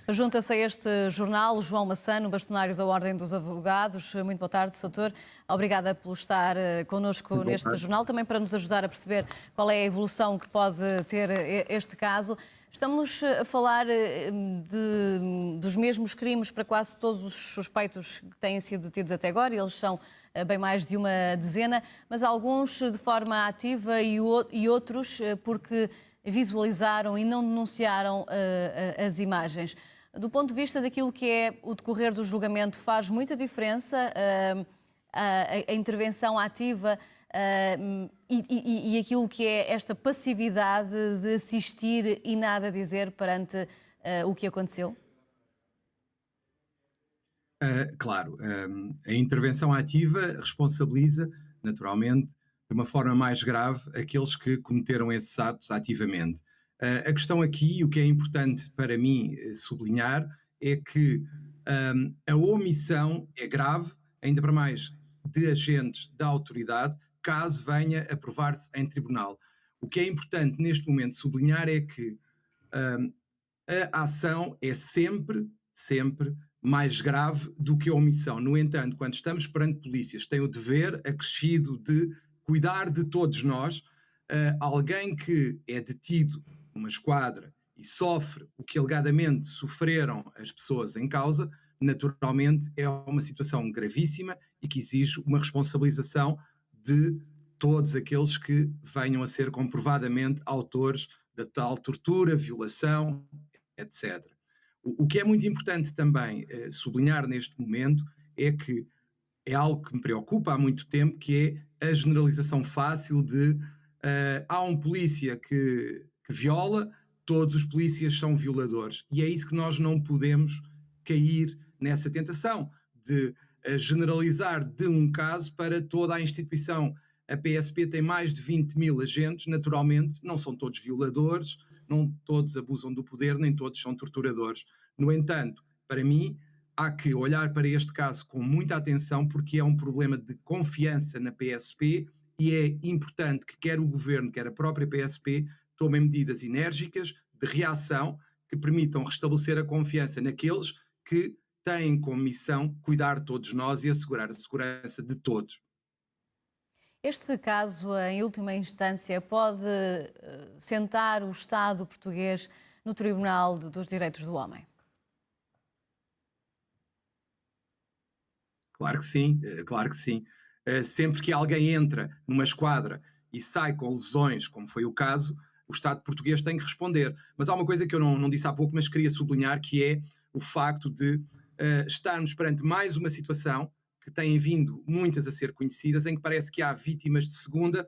Junta-se a este jornal João Massano, bastonário da Ordem dos Advogados. Muito boa tarde, Soutor. Obrigada por estar connosco Muito boa neste tarde. jornal, também para nos ajudar a perceber qual é a evolução que pode ter este caso. Estamos a falar dos mesmos crimes para quase todos os suspeitos que têm sido detidos até agora, e eles são bem mais de uma dezena, mas alguns de forma ativa e outros porque visualizaram e não denunciaram as imagens. Do ponto de vista daquilo que é o decorrer do julgamento, faz muita diferença a intervenção ativa e aquilo que é esta passividade de assistir e nada dizer perante o que aconteceu? Claro, a intervenção ativa responsabiliza, naturalmente, de uma forma mais grave, aqueles que cometeram esses atos ativamente. A questão aqui, o que é importante para mim sublinhar, é que a omissão é grave, ainda para mais de agentes da autoridade, caso venha a provar-se em tribunal. O que é importante neste momento sublinhar é que um, a ação é sempre mais grave do que a omissão. No entanto, quando estamos perante polícias que têm o dever acrescido de cuidar de todos nós, alguém que é detido numa esquadra e sofre o que alegadamente sofreram as pessoas em causa, naturalmente é uma situação gravíssima e que exige uma responsabilização de todos aqueles que venham a ser comprovadamente autores da tal tortura, violação, etc. O que é muito importante também sublinhar neste momento é que é algo que me preocupa há muito tempo, que é a generalização fácil de há um polícia que viola, todos os polícias são violadores. E é isso que nós não podemos cair nessa tentação de generalizar de um caso para toda a instituição. A PSP tem mais de 20 mil agentes, naturalmente não são todos violadores, não todos abusam do poder, nem todos são torturadores. No entanto, para mim, há que olhar para este caso com muita atenção, porque é um problema de confiança na PSP e é importante que quer o governo, quer a própria PSP, tomem medidas enérgicas de reação que permitam restabelecer a confiança naqueles que têm como missão cuidar de todos nós e assegurar a segurança de todos. Este caso, em última instância, pode sentar o Estado português no Tribunal dos Direitos do Homem? Claro que sim, claro que sim. Sempre que alguém entra numa esquadra e sai com lesões, como foi o caso, o Estado português tem que responder. Mas há uma coisa que eu não disse há pouco, mas queria sublinhar, que é o facto de estarmos perante mais uma situação que têm vindo muitas a ser conhecidas, em que parece que há vítimas de segunda,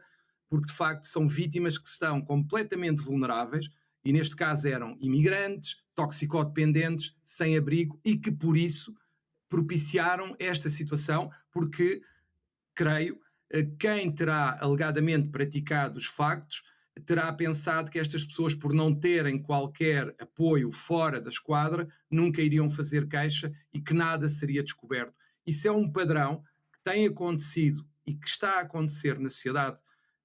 porque de facto são vítimas que estão completamente vulneráveis, e neste caso eram imigrantes, toxicodependentes, sem abrigo, e que por isso propiciaram esta situação, porque, creio, quem terá alegadamente praticado os factos terá pensado que estas pessoas, por não terem qualquer apoio fora da esquadra, nunca iriam fazer queixa e que nada seria descoberto. Isso é um padrão que tem acontecido e que está a acontecer na sociedade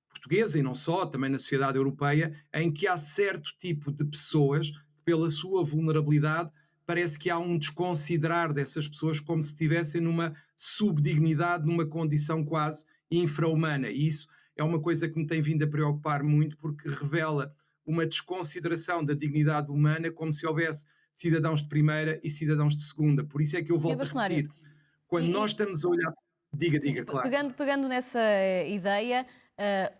portuguesa e não só, também na sociedade europeia, em que há certo tipo de pessoas que, pela sua vulnerabilidade, parece que há um desconsiderar dessas pessoas como se estivessem numa subdignidade, numa condição quase infra-humana. E isso é uma coisa que me tem vindo a preocupar muito, porque revela uma desconsideração da dignidade humana, como se houvesse cidadãos de primeira e cidadãos de segunda. Por isso é que eu Sr. volto a Bastonário, repetir. Quando nós estamos a olhar... Diga, sim, diga, claro. pegando nessa ideia,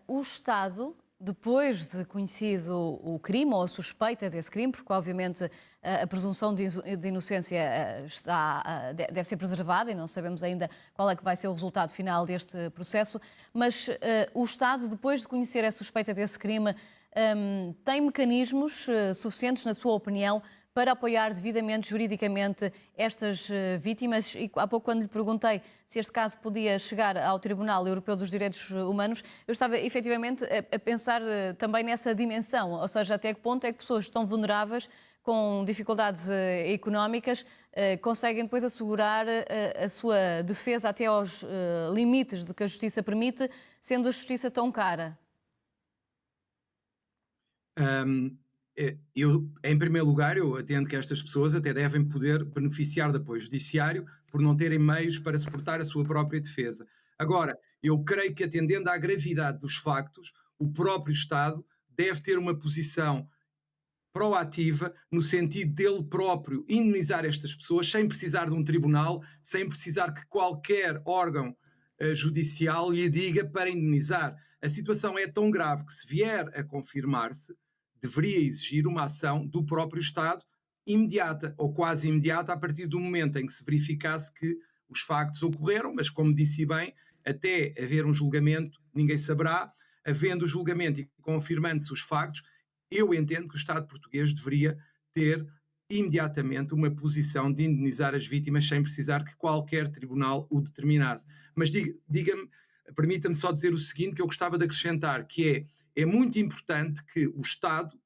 o Estado, depois de conhecido o crime ou a suspeita desse crime, porque obviamente a presunção de inocência deve ser preservada e não sabemos ainda qual é que vai ser o resultado final deste processo, mas o Estado, depois de conhecer a suspeita desse crime, tem mecanismos suficientes, na sua opinião, para apoiar devidamente, juridicamente, estas vítimas? E há pouco, quando lhe perguntei se este caso podia chegar ao Tribunal Europeu dos Direitos Humanos, eu estava efetivamente a pensar também nessa dimensão, ou seja, até que ponto é que pessoas tão vulneráveis, com dificuldades económicas, conseguem depois assegurar a sua defesa até aos limites do que a justiça permite, sendo a justiça tão cara? Eu, em primeiro lugar, eu atendo que estas pessoas até devem poder beneficiar de apoio judiciário por não terem meios para suportar a sua própria defesa. Agora, eu creio que atendendo à gravidade dos factos, o próprio Estado deve ter uma posição proativa no sentido dele próprio indemnizar estas pessoas sem precisar de um tribunal, sem precisar que qualquer órgão judicial lhe diga para indemnizar. A situação é tão grave que, se vier a confirmar-se, deveria exigir uma ação do próprio Estado imediata ou quase imediata a partir do momento em que se verificasse que os factos ocorreram, mas como disse bem, até haver um julgamento ninguém saberá. Havendo o julgamento e confirmando-se os factos, eu entendo que o Estado português deveria ter imediatamente uma posição de indenizar as vítimas sem precisar que qualquer tribunal o determinasse. Mas diga-me, permita-me só dizer o seguinte, que eu gostava de acrescentar, que é muito importante que o Estado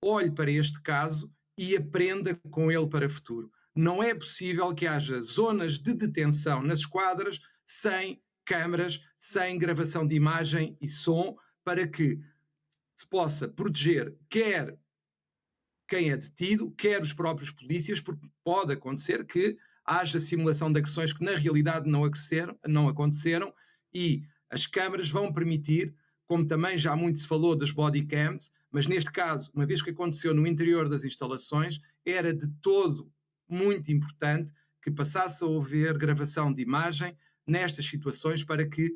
olhe para este caso e aprenda com ele para o futuro. Não é possível que haja zonas de detenção nas esquadras sem câmaras, sem gravação de imagem e som, para que se possa proteger quer quem é detido, quer os próprios polícias, porque pode acontecer que haja simulação de agressões que na realidade não aconteceram, e as câmaras vão permitir, como também já muito se falou das body cams, mas neste caso, uma vez que aconteceu no interior das instalações, era de todo muito importante que passasse a haver gravação de imagem nestas situações para que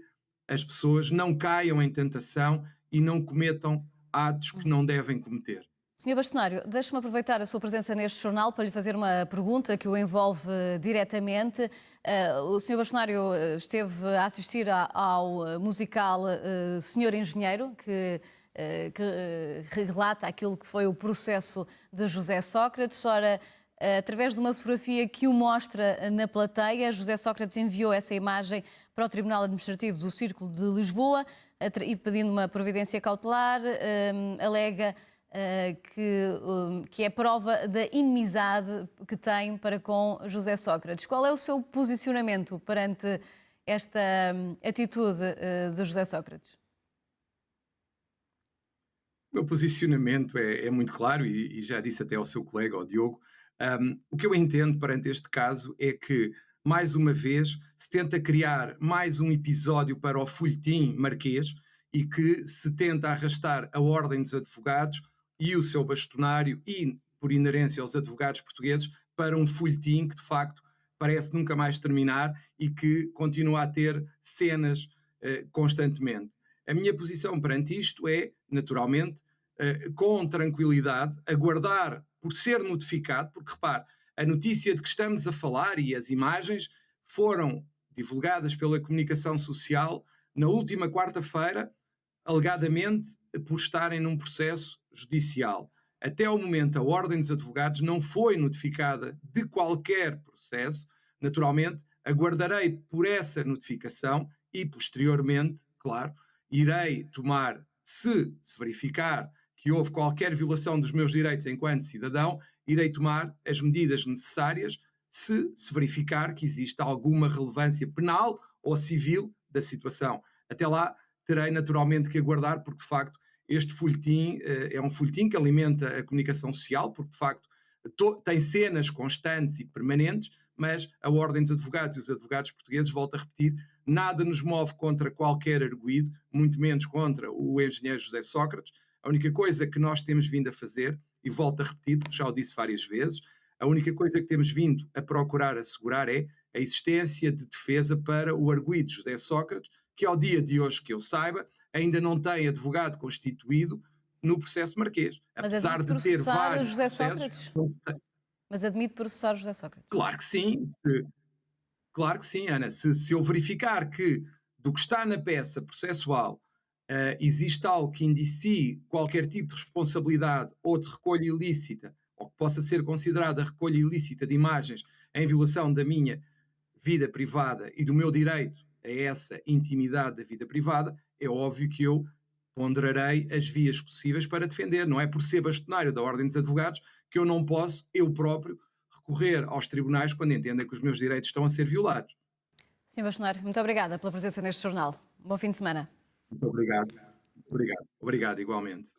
as pessoas não caiam em tentação e não cometam atos que não devem cometer. Senhor Bastonário, deixe-me aproveitar a sua presença neste jornal para lhe fazer uma pergunta que o envolve diretamente. O Senhor Bastonário esteve a assistir ao musical Senhor Engenheiro, que relata aquilo que foi o processo de José Sócrates. Ora, através de uma fotografia que o mostra na plateia, José Sócrates enviou essa imagem para o Tribunal Administrativo do Círculo de Lisboa e pedindo uma providência cautelar, alega que é prova da inimizade que tem para com José Sócrates. Qual é o seu posicionamento perante esta atitude de José Sócrates? O meu posicionamento é muito claro e já disse até ao seu colega, ao Diogo. O que eu entendo perante este caso é que, mais uma vez, se tenta criar mais um episódio para o folhetim marquês e que se tenta arrastar a Ordem dos Advogados e o seu bastonário e, por inerência, aos advogados portugueses para um folhetim que, de facto, parece nunca mais terminar e que continua a ter cenas constantemente. A minha posição perante isto é, naturalmente, com tranquilidade, aguardar por ser notificado, porque, repare, a notícia de que estamos a falar e as imagens foram divulgadas pela comunicação social na última quarta-feira, alegadamente por estarem num processo judicial. Até ao momento, a Ordem dos Advogados não foi notificada de qualquer processo. Naturalmente, aguardarei por essa notificação e, posteriormente, claro, irei tomar, se verificar que houve qualquer violação dos meus direitos enquanto cidadão, irei tomar as medidas necessárias se verificar que existe alguma relevância penal ou civil da situação. Até lá, terei naturalmente que aguardar, porque de facto este folhetim é um folhetim que alimenta a comunicação social, porque de facto tem cenas constantes e permanentes, mas a Ordem dos Advogados e os advogados portugueses, volto a repetir, nada nos move contra qualquer arguido, muito menos contra o engenheiro José Sócrates. A única coisa que nós temos vindo a fazer, e volto a repetir, porque já o disse várias vezes, a única coisa que temos vindo a procurar assegurar é a existência de defesa para o arguido José Sócrates, que ao dia de hoje, que eu saiba, ainda não tem advogado constituído no processo marquês. Mas apesar admite de ter processar vários José processos. Sócrates? Mas admite processar José Sócrates? Claro que sim. Claro que sim, Ana. Se eu verificar que do que está na peça processual existe algo que indicie qualquer tipo de responsabilidade ou de recolha ilícita, ou que possa ser considerada recolha ilícita de imagens em violação da minha vida privada e do meu direito a essa intimidade da vida privada, é óbvio que eu ponderarei as vias possíveis para defender. Não é por ser bastonário da Ordem dos Advogados que eu não posso, eu próprio, recorrer aos tribunais quando entenda que os meus direitos estão a ser violados. Sr. Bastonário, muito obrigada pela presença neste jornal. Bom fim de semana. Muito obrigado. Obrigado, igualmente.